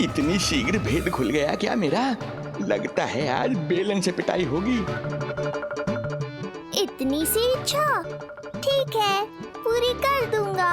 इतनी शीघ्र भेद खुल गया क्या मेरा? लगता है आज बेलन से पिटाई होगी। इतनी सी इच्छा? ठीक है, पूरी कर दूंगा।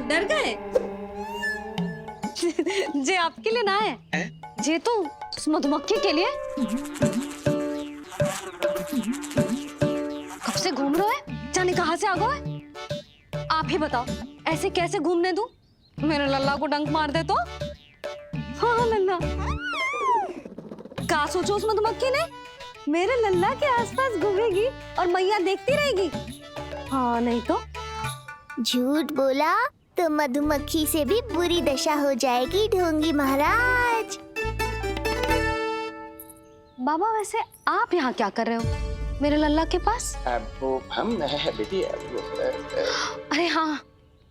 डर गए? जे आपके लिए ना है, जे तो उस मधुमक्खी के लिए। कब से घूम रहे हैं? जाने कहाँ से आ गए? आप ही बताओ, ऐसे कैसे घूमने दूं? मेरे लल्ला को डंक मार दे तो? हाँ लल्ला, क्या सोचो उस मधुमक्खी ने? मेरे लल्ला के आसपास घूमेगी और मैया देखती रहेगी। हाँ नहीं तो? झूठ बोला तो मधुमक्खी से भी बुरी दशा हो जाएगी ढोंगी महाराज। बाबा वैसे आप यहाँ क्या कर रहे हो मेरे लल्ला के पास? वो हम बेटी। अरे हाँ,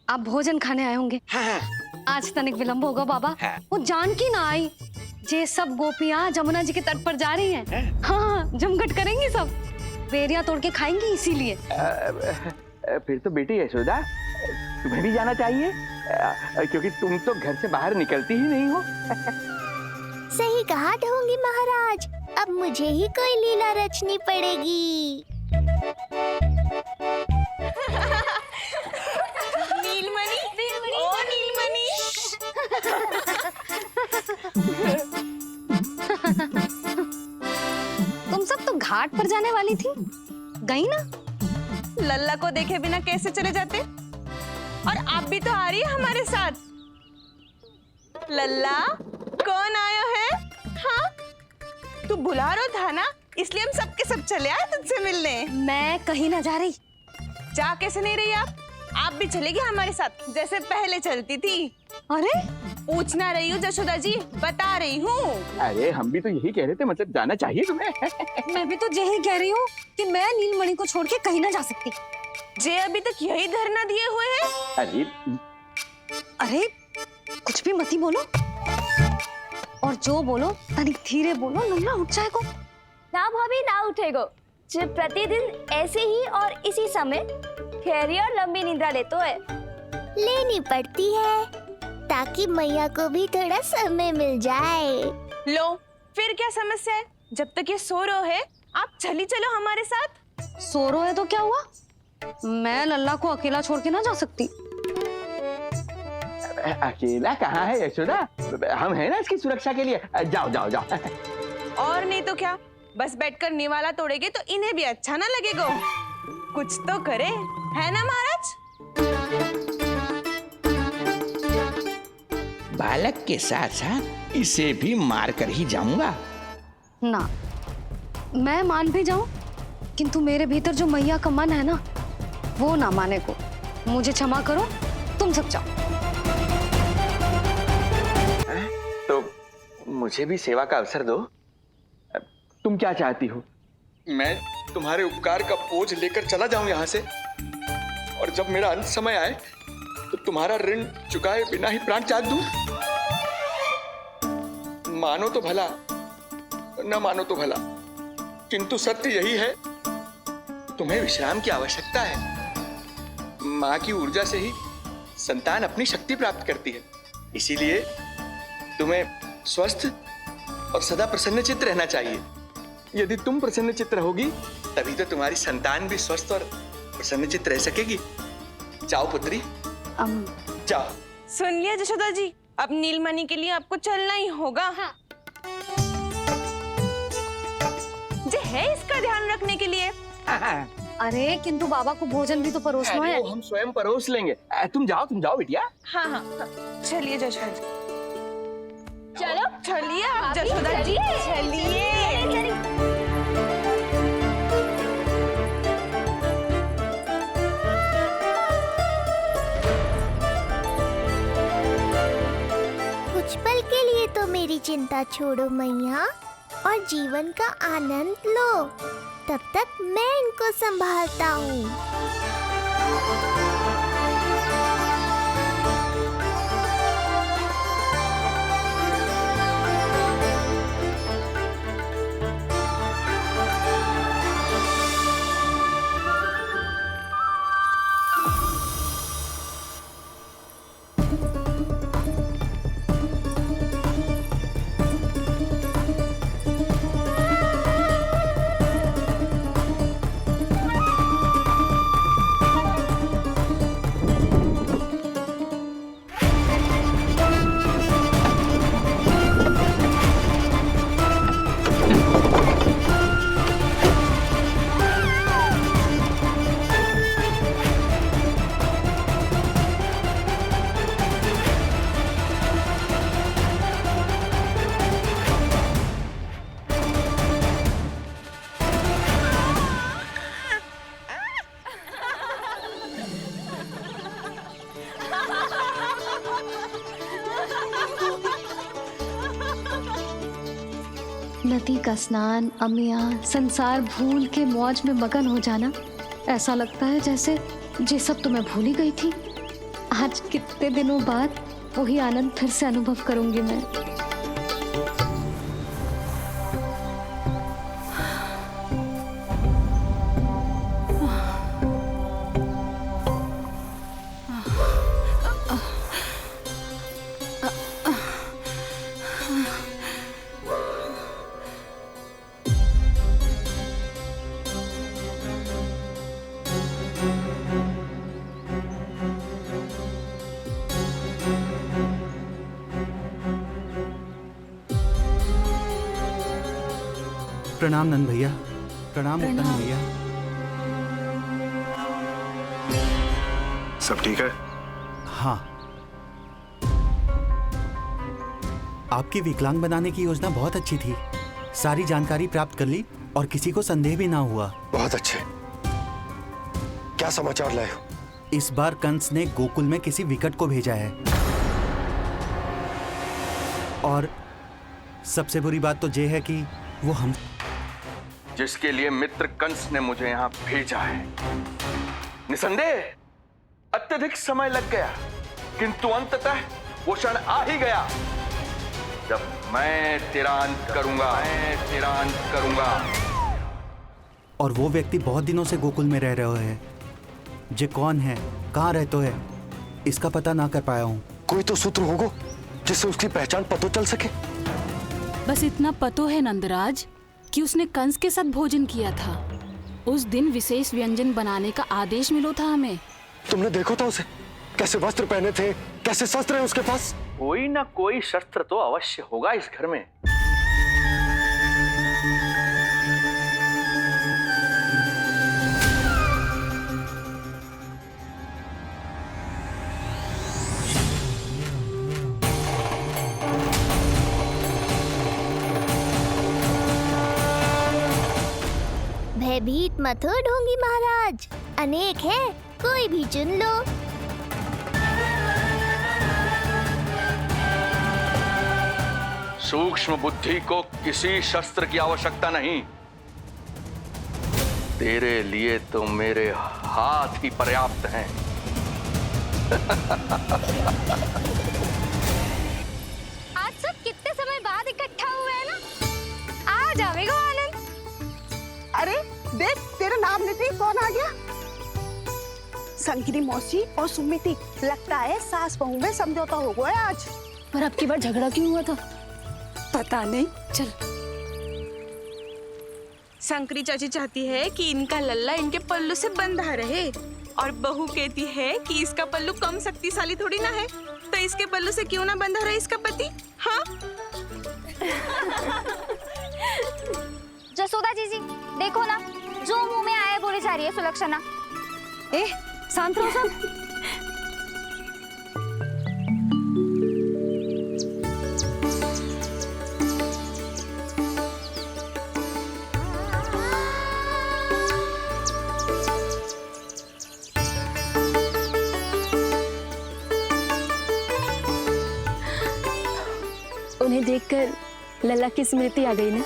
आप भोजन खाने आए होंगे। हाँ। आज तनिक विलंब होगा बाबा। हाँ। वो जानकी ना आई, जे सब गोपियाँ जमुना जी के तट पर जा रही हैं। हाँ, जमघट करेंगी सब, बेरिया तोड़ के खाएंगी इसीलिए। फिर तो बेटी यशोदा, तुम्हें भी जाना चाहिए, क्योंकि तुम तो घर से बाहर निकलती ही नहीं हो। सही कहा ढोंगी महाराज, अब मुझे ही कोई लीला रचनी पड़ेगी। नीलमणि, ओ नीलमणि। तुम सब तो घाट पर जाने वाली थी, गई ना? लल्ला को देखे बिना कैसे चले जाते? और आप भी तो आ रही है हमारे साथ। लल्ला, कौन आयो है? हाँ, तू बुला रहा था ना, इसलिए हम सबके सब चले आए तुझसे मिलने। मैं कहीं ना जा रही। जा कैसे नहीं रही आप भी चलेगी हमारे साथ जैसे पहले चलती थी। अरे पूछना रही हूँ जशोदा जी, बता रही हूँ। अरे हम भी तो यही कह रहे थे, मतलब जाना चाहिए तुम्हें। मैं भी तो यही कह रही हूँ कि मैं नीलमणि को छोड़ के कहीं ना जा सकती। जे अभी तक यही धरना दिए हुए हैं। अरे कुछ भी मती बोलो, और जो बोलो तनिक धीरे बोलो, लल्ला उठ जाएगा। ना भाभी ना उठेगो, जो प्रतिदिन ऐसे ही और इसी समय गहरी और लंबी निद्रा लेते है। लेनी पड़ती है ताकि मैया को भी थोड़ा समय मिल जाए। लो, फिर क्या समस्या है? जब तक ये सो रहे है, आप चली चलो हमारे साथ। सो रहे है तो क्या हुआ? मैं लल्ला को अकेला छोड़ के ना जा सकती। अकेला कहाँ है यशोदा, हम हैं ना इसकी सुरक्षा के लिए। जाओ जाओ जाओ। और नहीं तो क्या, बस बैठकर निवाला तोड़ेगे तो इन्हें भी अच्छा ना लगेगा। कुछ तो करे, है ना महाराज? बालक के साथ साथ इसे भी मार कर ही जाऊंगा। ना, मैं मान भी जाऊं, किंतु मेरे भीतर जो मैया का मन है ना, वो ना माने को। मुझे क्षमा करो, तुम सब जाओ। तो मुझे भी सेवा का अवसर दो। तुम क्या चाहती हो? मैं तुम्हारे उपकार का बोझ लेकर चला जाऊं यहाँ से, और जब मेरा अंत समय आए तो तुम्हारा ऋण चुकाए बिना ही प्राण त्याग दूं? मानो तो भला, न मानो तो भला, किंतु सत्य यही है, तुम्हें विश्राम की आवश्यकता है। माँ की ऊर्जा से ही संतान अपनी शक्ति प्राप्त करती है, इसीलिए तुम्हें स्वस्थ और सदा प्रसन्नचित्त रहना चाहिए। यदि तुम प्रसन्नचित्त रहोगी, तभी तो तुम्हारी संतान भी स्वस्थ और प्रसन्नचित्त रह सकेगी। जाओ पुत्री, जाओ। सुन लिया जशोदा जी, अब नीलमणि के लिए आपको चलना ही होगा। हाँ। जे है इसका ध्यान रखने के लिए। अरे किंतु बाबा को भोजन भी तो परोसना है। वो हम स्वयं परोस लेंगे। तुम जाओ बिटिया। हाँ हाँ हाँ। चलिए जशोदा जी, चलो चलिए आप भाभी, जशोदा जी, चलिए। चलिए। कुछ पल के लिए तो मेरी चिंता छोड़ो मैया और जीवन का आनंद लो। तब तक मैं इनको संभालता हूँ। नदी का स्नान, अमिया, संसार भूल के मौज में मगन हो जाना, ऐसा लगता है जैसे ये सब तो मैं भूल ही गई थी। आज कितने दिनों बाद वही आनंद फिर से अनुभव करूंगी मैं। प्रणाम नंद भैया। प्रणाम नंद भैया। सब ठीक है? हाँ। आपकी विकलांग बनाने की योजना बहुत अच्छी थी। सारी जानकारी प्राप्त कर ली और किसी को संदेह भी ना हुआ। बहुत अच्छे। क्या समाचार लाए हो? इस बार कंस ने गोकुल में किसी विकट को भेजा है और सबसे बुरी बात तो ये है कि वो हम जिसके लिए मित्र कंस ने मुझे यहाँ भेजा है। निसंदेह अत्यधिक समय लग गया, किंतु अंततः वो क्षण आ ही गया जब मैं तेरा अंत करूंगा। और वो व्यक्ति बहुत दिनों से गोकुल में रह रहे हैं। जे कौन है, कहाँ रहते है, इसका पता ना कर पाया हूँ। कोई तो सूत्र होगा जिससे उसकी पहचान पता चल सके। बस इतना पतो है नंदराज कि उसने कंस के साथ भोजन किया था। उस दिन विशेष व्यंजन बनाने का आदेश मिलो था हमें। तुमने देखो था उसे, कैसे वस्त्र पहने थे, कैसे शस्त्र है उसके पास। कोई ना कोई शस्त्र तो अवश्य होगा इस घर में। भयभीत मत हो ढोंगी महाराज, अनेक है, कोई भी चुन लो। सूक्ष्म बुद्धि को किसी शस्त्र की आवश्यकता नहीं। तेरे लिए तो मेरे हाथ ही पर्याप्त हैं। आज सब कितने समय बाद इकट्ठा हुए हैं ना, आ जाएगा आनंद। अरे देख, तेरा नाम लेते ही कौन आ गया? संगिनी मौसी और सुमिति, लगता है सास बहू में समझौता हो गया आज। पर अब की बार झगड़ा क्यों हुआ था? पता नहीं। चल। शंकरी चाची चाहती है कि इनका लल्ला इनके पल्लू से बंधा रहे, और बहू कहती है कि इसका पल्लू कम शक्तिशाली थोड़ी ना है, तो इसके पल्लू से क्यों ना बंधा रहे इसका पति। हाँ जसोदा जीजी देखो ना, जो मुंह में आए बोली जा रही है सुलक्षणा। ए शांत रहो सब। उन्हें देखकर लल्ला की स्मृति आ गई ना।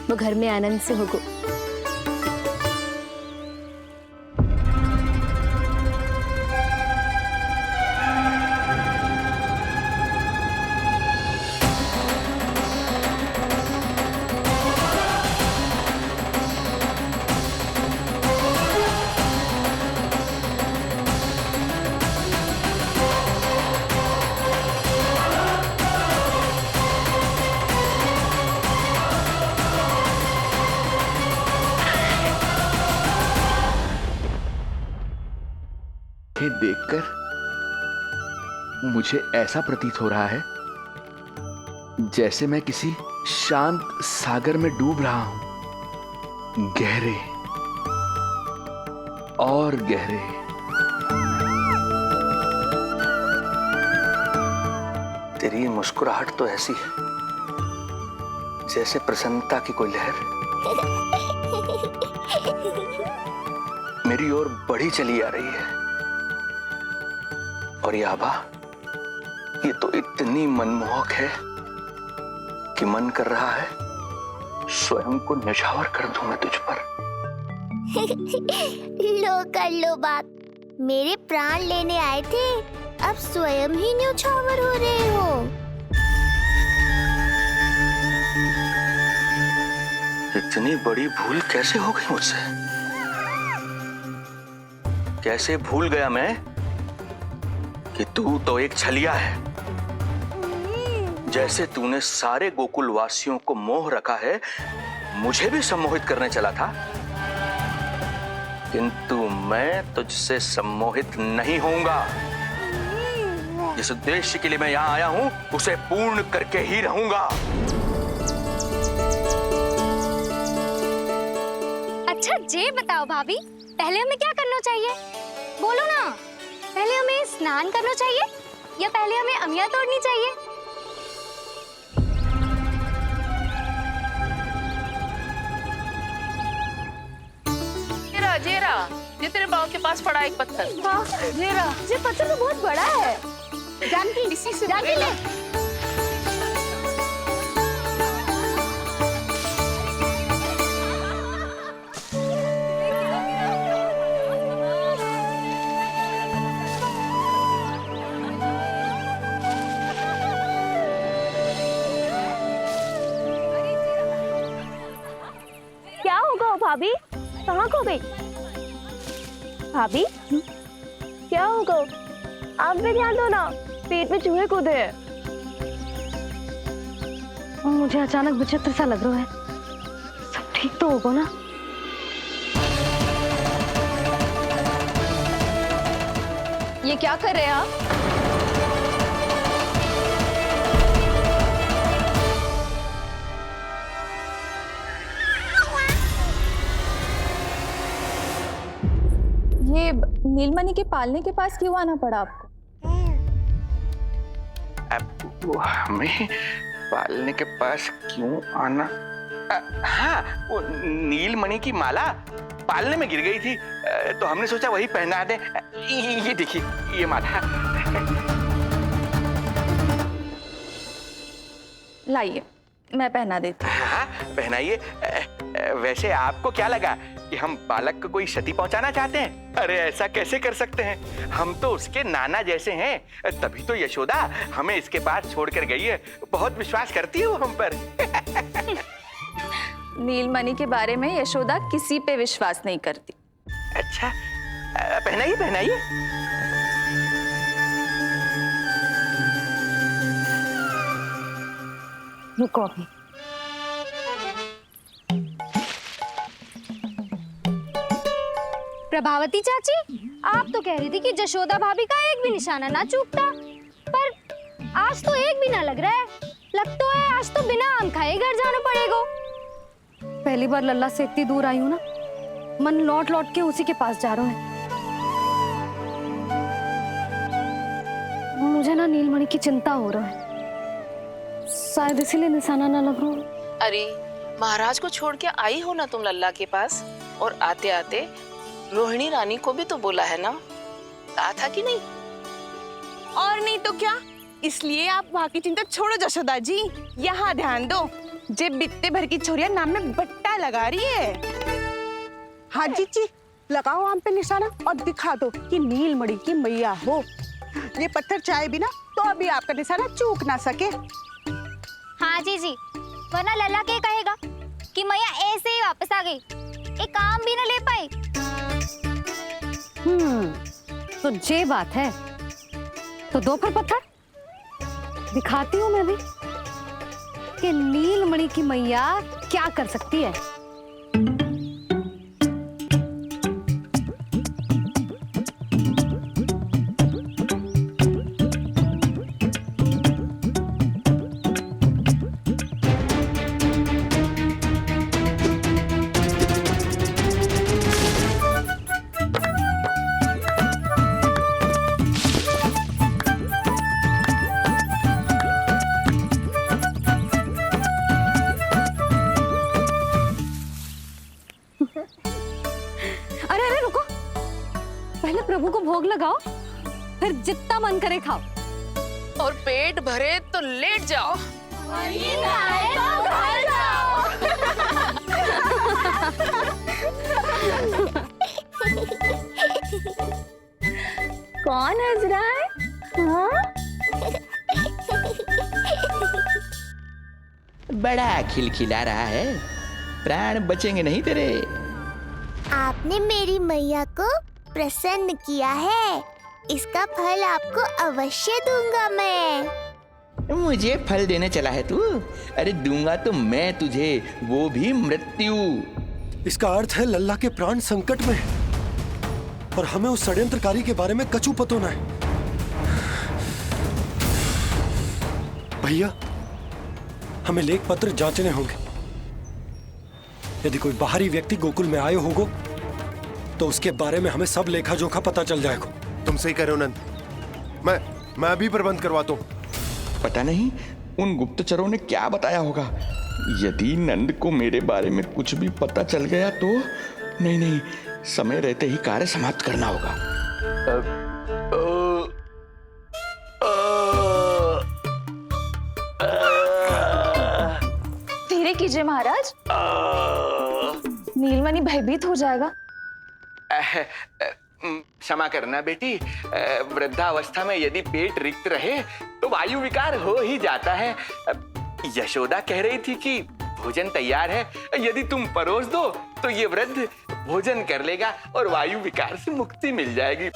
वो घर में आनंद से होगो। देखकर मुझे ऐसा प्रतीत हो रहा है जैसे मैं किसी शांत सागर में डूब रहा हूं, गहरे और गहरे। तेरी मुस्कुराहट तो ऐसी है जैसे प्रसन्नता की कोई लहर मेरी ओर बढ़ी चली आ रही है, और ये आभा, ये तो इतनी मनमोहक है कि मन कर रहा है स्वयं को न्यौछावर कर दूं मैं तुझ पर। लो कर लो बात, मेरे प्राण लेने आए थे, अब स्वयं ही न्यौछावर हो रहे हो। इतनी बड़ी भूल कैसे हो गई मुझसे? कैसे भूल गया मैं कि तू तो एक छलिया है। जैसे तूने सारे गोकुल वासियों को मोह रखा है, मुझे भी सम्मोहित करने चला था, किंतु मैं तुझसे सम्मोहित नहीं होऊंगा। जिस उद्देश्य के लिए मैं यहां आया हूं उसे पूर्ण करके ही रहूंगा। अच्छा ये बताओ भाभी, पहले हमें क्या करना चाहिए? बोलो ना, पहले हमें स्नान करना चाहिए या पहले हमें अमिया तोड़नी चाहिए? जेरा, ये तेरे पाँव के पास पड़ा एक पत्थर। हाँ, ये पत्थर तो बहुत बड़ा है। जानकी, इसी से जानकी ले। क्या होगा भाभी? कहाँ खो गई भाभी? क्या होगा? आप भी ध्यान दो ना, पेट में चूहे कूदे हैं। मुझे अचानक विचित्र सा लग रहा है। सब ठीक तो होगा ना? ये क्या कर रहे हैं आप? ये नीलमणि के पालने के पास क्यों आना पड़ा आपको? वो हमें पालने के पास क्यों आना? हाँ, वो नीलमणि की माला पालने में गिर गई थी, तो हमने सोचा वही पहना दे। ये देखिए, ये माला। लाइए, मैं पहना देती हूँ। हाँ, पहनाइए। वैसे आपको क्या लगा कि हम बालक को कोई क्षति पहुंचाना चाहते हैं? अरे ऐसा कैसे कर सकते हैं? हम तो उसके नाना जैसे हैं, तभी तो यशोदा हमें इसके पास छोड़कर गई है। बहुत विश्वास करती है वो हम पर। नीलमणि के बारे में यशोदा किसी पे विश्वास नहीं करती। अच्छा, पहनाइए पहनाइए। रुको अभी। प्रभावती चाची, आप तो कह रही थी कि जशोदा भाभी का एक भी निशाना ना चूकता, पर आज तो एक भी ना लग रहा है। लग तो है आज तो बिना आम खाए घर जाना पड़ेगा। पहली बार लल्ला से इतनी दूर आई हूँ ना, मन लौट लौट के उसी के पास जा रहा है। मुझे ना नीलमणि की चिंता हो रहा है, शायद इसीलिए निशाना ना लग रहा। अरे महाराज को छोड़ के आई हो ना तुम लल्ला के पास, और आते आते रोहिणी रानी को भी तो बोला है ना, कहा था कि नहीं? और नहीं तो क्या, इसलिए आप वहाँ की चिंता छोड़ो जशोदा जी, यहाँ ध्यान दो। जे बित्ते भर की छोरिया नाम में बट्टा लगा रही है। हाँ जीजी, लगाओ आम पे निशाना और दिखा दो कि नीलमणि की मैया हो। ये पत्थर चाहे भी ना तो अभी आपका निशाना चूक ना सके। हाँ जीजी, वरना लल्ला के कहेगा कि मैया ऐसे ही वापस आ गई, एक काम भी ना ले पाई। तो ये बात है, तो दो पर पत्थर दिखाती हूँ मैं भी कि नीलमणि की मैया क्या कर सकती है। अरे अरे रुको, पहले प्रभु को भोग लगाओ, फिर जितना मन करे खाओ। और पेट भरे तो लेट जाओ। कौन हंस रहा है? हाँ? बड़ा खिलखिला रहा है, प्राण बचेंगे नहीं तेरे। आपने मेरी मैया को प्रसन्न किया है, इसका फल आपको अवश्य दूंगा मैं। मुझे फल देने चला है तू? अरे दूंगा तो मैं तुझे, वो भी मृत्यु। इसका अर्थ है लल्ला के प्राण संकट में है और हमें उस षड्यंत्रकारी के बारे में कचू पतोना है। भैया, हमें लेख पत्र जांचने होंगे। यदि कोई बाहरी व्यक्ति गोकुल में आए होगो तो उसके बारे में हमें सब लेखा जोखा पता चल जाएगा। तुम सही कह रहे हो नंद, मैं अभी प्रबंध करवाता हूँ। पता नहीं उन गुप्तचरों ने क्या बताया होगा। यदि नंद को मेरे बारे में कुछ भी पता चल गया तो नहीं, समय रहते ही कार्य समाप्त करना होगा। धीरे कीजिए महाराज, नीलमणि भयभीत हो जाएगा। क्षमा करना बेटी, वृद्धावस्था में यदि पेट रिक्त रहे तो वायु विकार हो ही जाता है। यशोदा कह रही थी कि भोजन तैयार है, यदि तुम परोस दो तो ये वृद्ध भोजन कर लेगा और वायु विकार से मुक्ति मिल जाएगी।